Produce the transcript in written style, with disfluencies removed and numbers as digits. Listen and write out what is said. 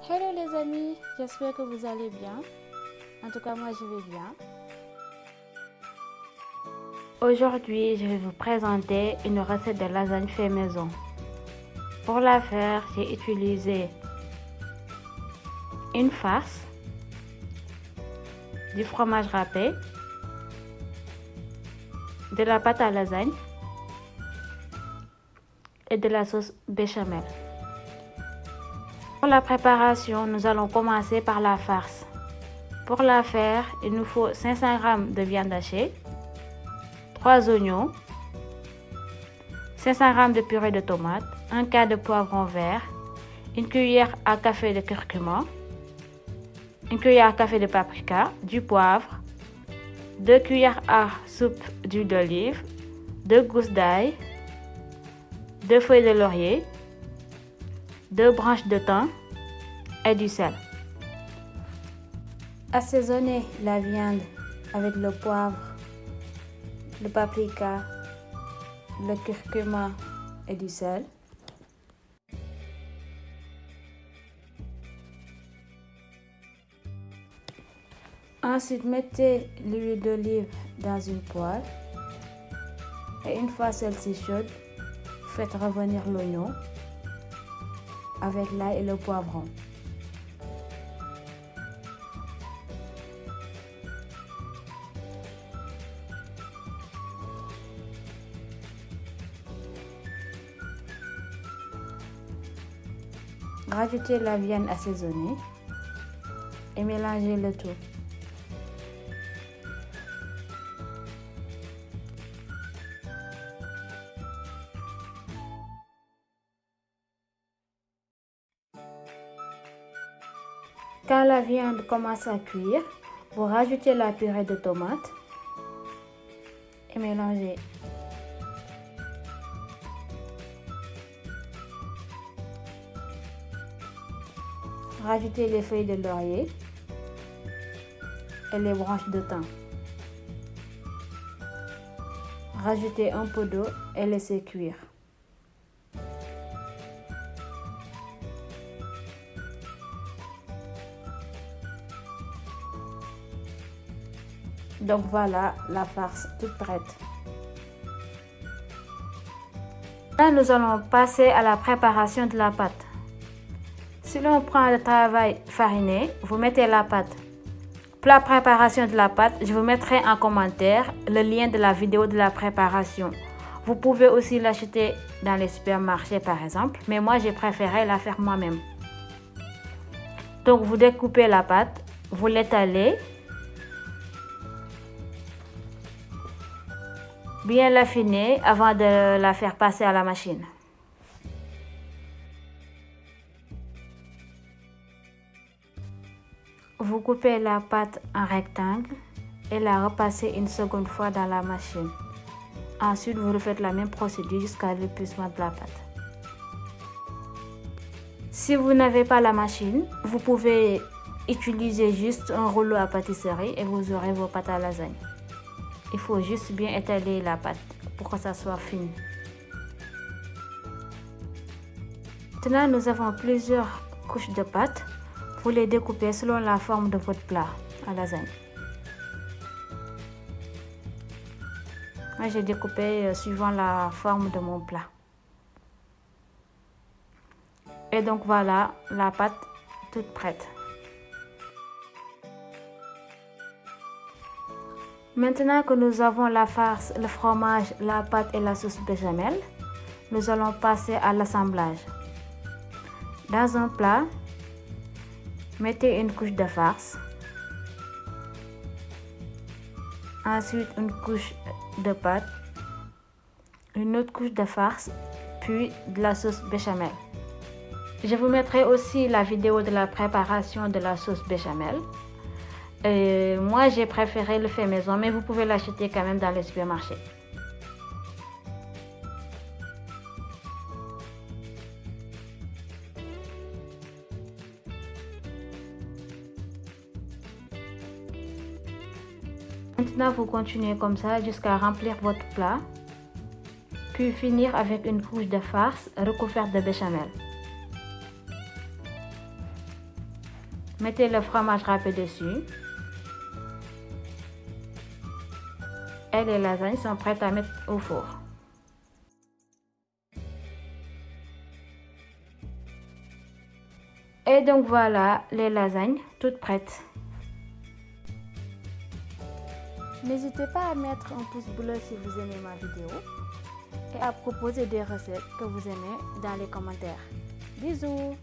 Hello les amis, j'espère que vous allez bien. En tout cas, moi je vais bien. Aujourd'hui, je vais vous présenter une recette de lasagne fait maison. Pour la faire, j'ai utilisé une farce, du fromage râpé, de la pâte à lasagne et de la sauce béchamel. Pour la préparation, nous allons commencer par la farce. Pour la faire, il nous faut 500 g de viande hachée, 3 oignons, 500 g de purée de tomates, un quart de poivron vert, une cuillère à café de curcuma, une cuillère à café de paprika, du poivre, 2 cuillères à soupe d'huile d'olive, 2 gousses d'ail, 2 feuilles de laurier, 2 branches de thym et du sel. Assaisonnez la viande avec le poivre, le paprika, le curcuma et du sel. Ensuite, mettez l'huile d'olive dans une poêle et une fois celle-ci chaude, faites revenir l'oignon avec l'ail et le poivron. Rajoutez la viande assaisonnée et mélangez le tout. Quand la viande commence à cuire, vous rajoutez la purée de tomates et mélangez. Rajoutez les feuilles de laurier et les branches de thym. Rajoutez un peu d'eau et laissez cuire. Donc voilà la farce toute prête. Là, nous allons passer à la préparation de la pâte. Si l'on prend le travail fariné, vous mettez la pâte. Pour la préparation de la pâte, je vous mettrai en commentaire le lien de la vidéo de la préparation. Vous pouvez aussi l'acheter dans les supermarchés par exemple, mais moi j'ai préféré la faire moi-même. Donc vous découpez la pâte, vous l'étalez, bien l'affiner avant de la faire passer à la machine. Vous coupez la pâte en rectangle et la repassez une seconde fois dans la machine. Ensuite, vous refaites la même procédure jusqu'à l'épuisement de la pâte. Si vous n'avez pas la machine, vous pouvez utiliser juste un rouleau à pâtisserie et vous aurez vos pâtes à lasagne. Il faut juste bien étaler la pâte pour que ça soit fine. Maintenant, nous avons plusieurs couches de pâte. Vous les découpez selon la forme de votre plat à lasagne. Moi, j'ai découpé suivant la forme de mon plat. Et donc voilà la pâte toute prête. Maintenant que nous avons la farce, le fromage, la pâte et la sauce béchamel, nous allons passer à l'assemblage. Dans un plat, mettez une couche de farce, ensuite une couche de pâte, une autre couche de farce, puis de la sauce béchamel. Je vous mettrai aussi la vidéo de la préparation de la sauce béchamel. Moi, j'ai préféré le fait maison, mais vous pouvez l'acheter quand même dans les supermarchés. Maintenant, vous continuez comme ça jusqu'à remplir votre plat, puis finir avec une couche de farce recouverte de béchamel. Mettez le fromage râpé dessus. Et les lasagnes sont prêtes à mettre au four. Et donc voilà les lasagnes toutes prêtes. N'hésitez pas à mettre un pouce bleu si vous aimez ma vidéo et à proposer des recettes que vous aimez dans les commentaires. Bisous!